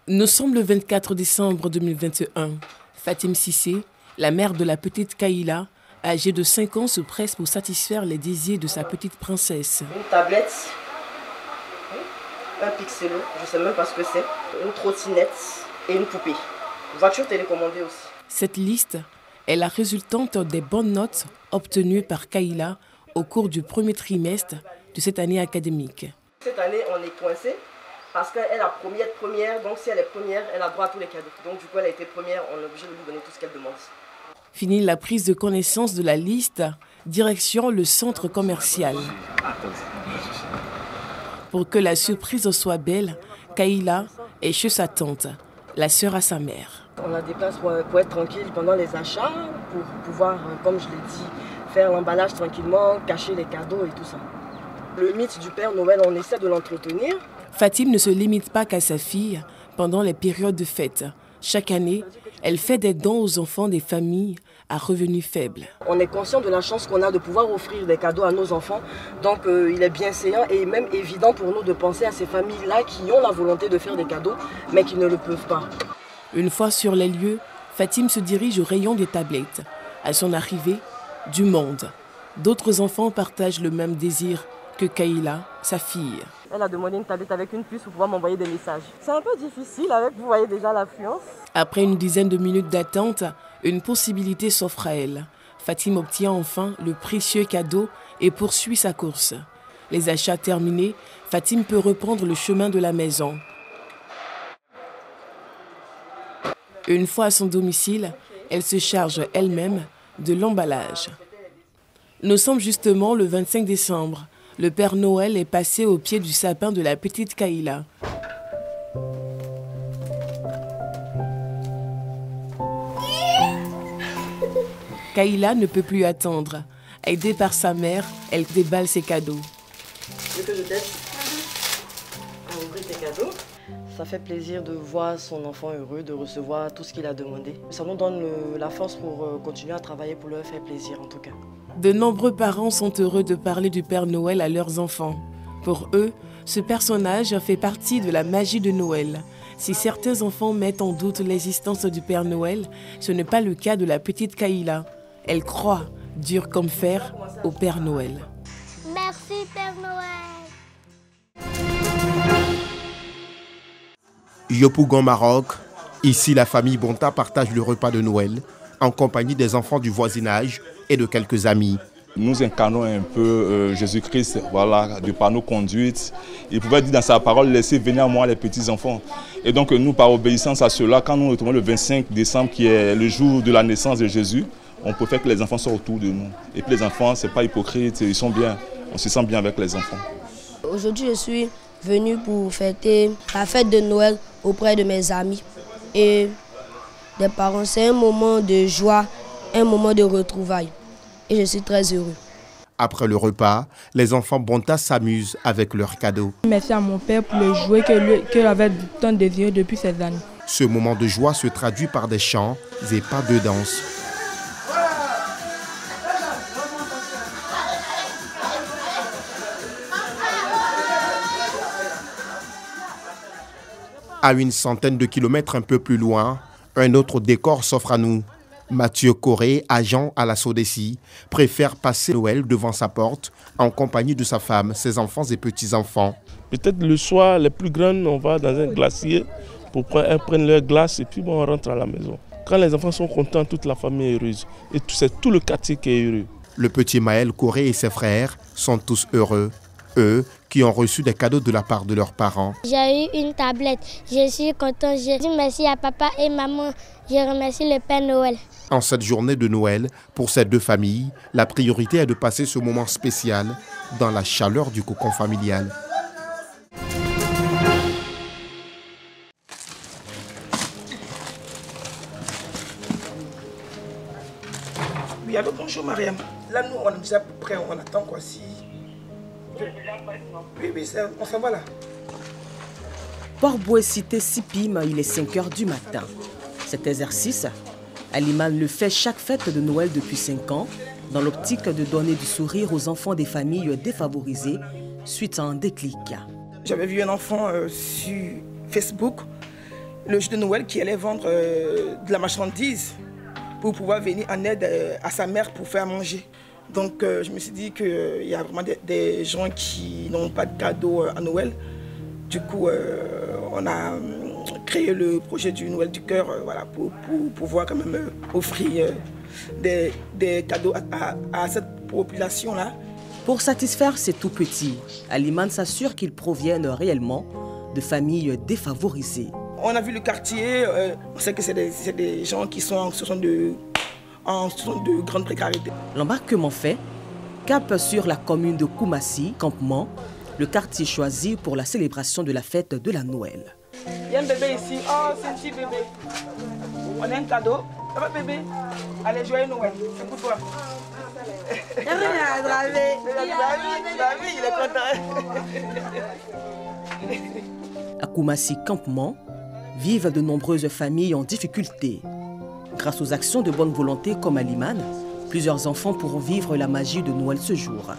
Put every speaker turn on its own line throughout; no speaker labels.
Nous sommes le 24 décembre 2021. Fatim Cissé, la mère de la petite Kaïla, âgée de 5 ans, se presse pour satisfaire les désirs de sa petite princesse.
Une tablette, un pixelo, je ne sais même pas ce que c'est, une trottinette et une poupée. Une voiture télécommandée aussi.
Cette liste est la résultante des bonnes notes obtenues par Kaïla au cours du premier trimestre de cette année académique.
Cette année, on est coincé parce qu'elle a promis d'être première, donc si elle est première, elle a droit à tous les cadeaux. Donc du coup, elle a été première, on est obligé de lui donner tout ce qu'elle demande.
Fini la prise de connaissance de la liste, direction le centre commercial. Pour que la surprise soit belle, Kaïla est chez sa tante, la sœur à sa mère.
On la déplace pour être tranquille pendant les achats, pour pouvoir, comme je l'ai dit, faire l'emballage tranquillement, cacher les cadeaux et tout ça. Le mythe du Père Noël, on essaie de l'entretenir.
Fatim ne se limite pas qu'à sa fille pendant les périodes de fête. Chaque année, elle fait des dons aux enfants des familles à revenus faibles.
On est conscient de la chance qu'on a de pouvoir offrir des cadeaux à nos enfants. Donc il est bienséant et même évident pour nous de penser à ces familles-là qui ont la volonté de faire des cadeaux, mais qui ne le peuvent pas.
Une fois sur les lieux, Fatim se dirige au rayon des tablettes. À son arrivée, du monde. D'autres enfants partagent le même désir que Kaïla, sa fille.
Elle a demandé une tablette avec une puce pour pouvoir m'envoyer des messages. C'est un peu difficile avec, vous voyez déjà l'affluence.
Après une dizaine de minutes d'attente, une possibilité s'offre à elle. Fatim obtient enfin le précieux cadeau et poursuit sa course. Les achats terminés, Fatim peut reprendre le chemin de la maison. Une fois à son domicile, elle se charge elle-même de l'emballage. Nous sommes justement le 25 décembre. Le Père Noël est passé au pied du sapin de la petite Kaïla. Kaïla ne peut plus attendre. Aidée par sa mère, elle déballe ses cadeaux.
Tu veux que je t'aide à ouvrir tes cadeaux? Ça fait plaisir de voir son enfant heureux, de recevoir tout ce qu'il a demandé. Ça nous donne la force pour continuer à travailler pour leur faire plaisir en tout cas.
De nombreux parents sont heureux de parler du Père Noël à leurs enfants. Pour eux, ce personnage fait partie de la magie de Noël. Si certains enfants mettent en doute l'existence du Père Noël, ce n'est pas le cas de la petite Kaïla. Elle croit, dur comme fer, au Père Noël.
Merci Père Noël.
Yopougon, Maroc. Ici, la famille Bonta partage le repas de Noël en compagnie des enfants du voisinage et de quelques amis.
Nous incarnons un peu Jésus-Christ, voilà, de par nos conduites. Il pouvait dire dans sa parole, laissez venir à moi les petits-enfants. Et donc nous, par obéissance à cela, quand nous retrouvons le 25 décembre, qui est le jour de la naissance de Jésus, on préfère que les enfants soient autour de nous. Et puis les enfants, ce n'est pas hypocrite, ils sont bien, on se sent bien avec les enfants.
Aujourd'hui, je suis venu pour fêter la fête de Noël auprès de mes amis et des parents. C'est un moment de joie, un moment de retrouvailles. Et je suis très heureux.
Après le repas, les enfants Bonta s'amusent avec leurs cadeaux.
Merci à mon père pour le jouet qu'il avait tant désiré depuis ces années.
Ce moment de joie se traduit par des chants et pas de danse. À une centaine de kilomètres un peu plus loin, un autre décor s'offre à nous. Mathieu Corré, agent à la SODECI, préfère passer Noël devant sa porte en compagnie de sa femme, ses enfants et petits-enfants.
Peut-être le soir, les plus grands, on va dans un glacier pour prendre leur glace et puis on rentre à la maison. Quand les enfants sont contents, toute la famille est heureuse. Et c'est tout le quartier qui est heureux.
Le petit Maël Corré et ses frères sont tous heureux. Eux qui ont reçu des cadeaux de la part de leurs parents.
J'ai eu une tablette. Je suis contente. Je dis merci à papa et maman. Je remercie le Père Noël.
En cette journée de Noël, pour ces deux familles, la priorité est de passer ce moment spécial dans la chaleur du cocon familial.
Oui, allô, bonjour Mariam. Là, nous, on est déjà prêts, on attend quoi si... Oui, on s'en va là.
Port-Boué, cité Sipim, il est 5 h du matin. Cet exercice, Aliman le fait chaque fête de Noël depuis 5 ans, dans l'optique de donner du sourire aux enfants des familles défavorisées suite à un déclic.
J'avais vu un enfant sur Facebook le jour de Noël qui allait vendre de la marchandise pour pouvoir venir en aide à sa mère pour faire manger. Donc je me suis dit qu'il y a vraiment des gens qui n'ont pas de cadeaux à Noël. Du coup, on a créé le projet du Noël du cœur voilà, pour pouvoir quand même offrir des cadeaux à cette population-là.
Pour satisfaire ces tout-petits, Aliman s'assure qu'ils proviennent réellement de familles défavorisées.
On a vu le quartier, on sait que c'est des gens qui sont en situation de grande précarité.
L'embarquement fait, cap sur la commune de Koumassi, campement, le quartier choisi pour la célébration de la fête de la Noël.
Il y a un bébé ici, oh c'est un petit bébé. On a un cadeau, ça va bébé? Allez, joyeux Noël, c'est pour toi. Il est content.
À Koumassi campement, vivent de nombreuses familles en difficulté. Grâce aux actions de bonne volonté comme Aliman, plusieurs enfants pourront vivre la magie de Noël ce jour.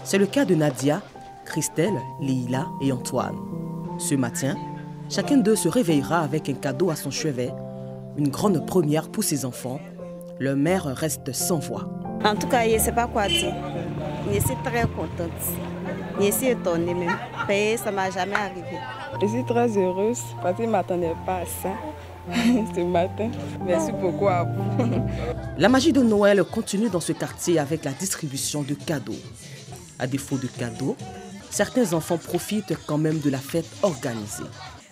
C'est le cas de Nadia, Christelle, Leïla et Antoine. Ce matin, chacun d'eux se réveillera avec un cadeau à son chevet, une grande première pour ses enfants. Leur mère reste sans voix.
En tout cas, je ne sais pas quoi dire. Je suis très contente. Je suis étonnée même. Ça ne m'a jamais arrivé.
Je suis très heureuse parce que je ne m'attendais pas à ça ce matin. Merci beaucoup à vous.
La magie de Noël continue dans ce quartier avec la distribution de cadeaux. À défaut de cadeaux, certains enfants profitent quand même de la fête organisée.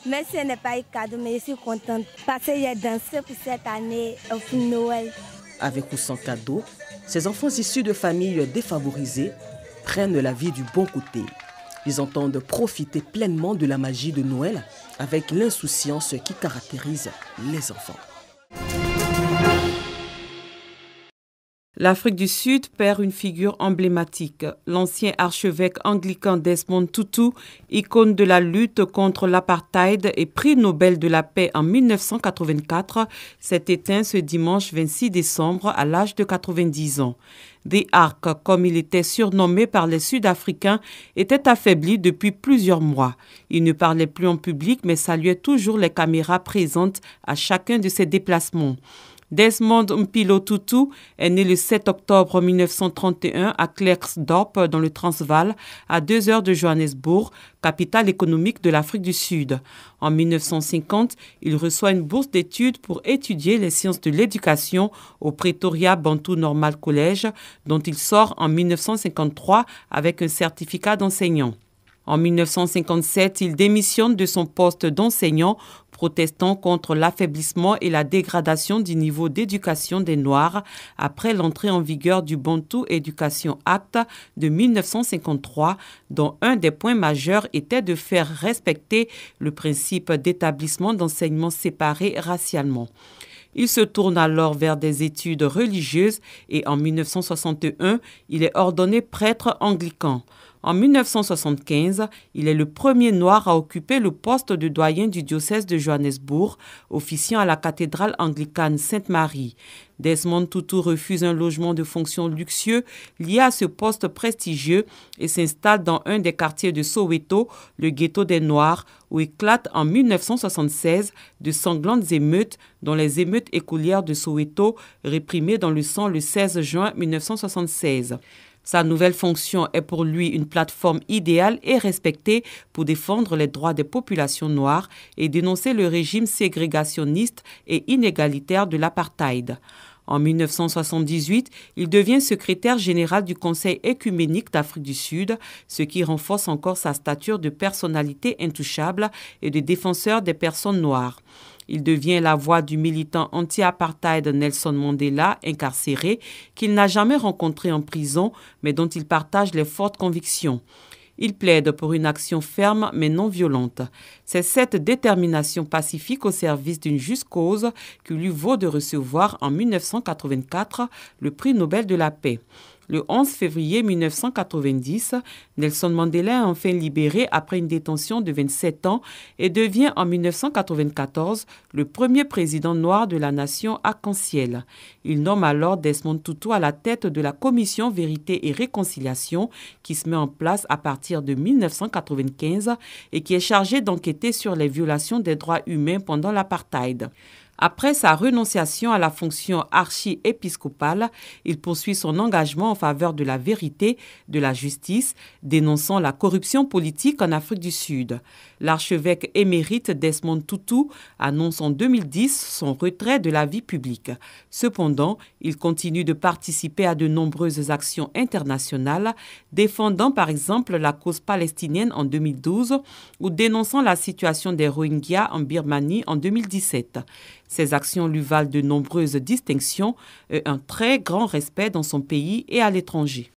Mais ce n'est pas un cadeau, mais je suis contente parce que j'ai dansé pour cette année au Noël.
Avec ou sans cadeau, ces enfants issus de familles défavorisées prennent la vie du bon côté. Ils entendent profiter pleinement de la magie de Noël avec l'insouciance qui caractérise les enfants.
L'Afrique du Sud perd une figure emblématique. L'ancien archevêque anglican Desmond Tutu, icône de la lutte contre l'apartheid et prix Nobel de la paix en 1984, s'est éteint ce dimanche 26 décembre à l'âge de 90 ans. The Ark, comme il était surnommé par les Sud-Africains, était affaibli depuis plusieurs mois. Il ne parlait plus en public mais saluait toujours les caméras présentes à chacun de ses déplacements. Desmond Mpilo Tutu est né le 7 octobre 1931 à Klerksdorp dans le Transvaal, à 2 heures de Johannesburg, capitale économique de l'Afrique du Sud. En 1950, il reçoit une bourse d'études pour étudier les sciences de l'éducation au Pretoria Bantu Normal College, dont il sort en 1953 avec un certificat d'enseignant. En 1957, il démissionne de son poste d'enseignant, protestant contre l'affaiblissement et la dégradation du niveau d'éducation des Noirs après l'entrée en vigueur du Bantu Education Act de 1953, dont un des points majeurs était de faire respecter le principe d'établissement d'enseignement séparé racialement. Il se tourne alors vers des études religieuses et en 1961, il est ordonné prêtre anglican. En 1975, il est le premier noir à occuper le poste de doyen du diocèse de Johannesburg, officiant à la cathédrale anglicane Sainte-Marie. Desmond Tutu refuse un logement de fonction luxueux lié à ce poste prestigieux et s'installe dans un des quartiers de Soweto, le ghetto des Noirs, où éclatent en 1976 de sanglantes émeutes, dont les émeutes écolières de Soweto, réprimées dans le sang le 16 juin 1976. Sa nouvelle fonction est pour lui une plateforme idéale et respectée pour défendre les droits des populations noires et dénoncer le régime ségrégationniste et inégalitaire de l'apartheid. En 1978, il devient secrétaire général du Conseil œcuménique d'Afrique du Sud, ce qui renforce encore sa stature de personnalité intouchable et de défenseur des personnes noires. Il devient la voix du militant anti-apartheid Nelson Mandela, incarcéré, qu'il n'a jamais rencontré en prison, mais dont il partage les fortes convictions. Il plaide pour une action ferme mais non violente. C'est cette détermination pacifique au service d'une juste cause qui lui vaut de recevoir en 1984 le prix Nobel de la paix. Le 11 février 1990, Nelson Mandela est enfin libéré après une détention de 27 ans et devient en 1994 le premier président noir de la nation arc-en-ciel. Il nomme alors Desmond Tutu à la tête de la commission Vérité et Réconciliation qui se met en place à partir de 1995 et qui est chargée d'enquêter sur les violations des droits humains pendant l'apartheid. Après sa renonciation à la fonction archi-épiscopale, il poursuit son engagement en faveur de la vérité, de la justice, dénonçant la corruption politique en Afrique du Sud. L'archevêque émérite Desmond Tutu annonce en 2010 son retrait de la vie publique. Cependant, il continue de participer à de nombreuses actions internationales, défendant par exemple la cause palestinienne en 2012 ou dénonçant la situation des Rohingyas en Birmanie en 2017. Ces actions lui valent de nombreuses distinctions et un très grand respect dans son pays et à l'étranger.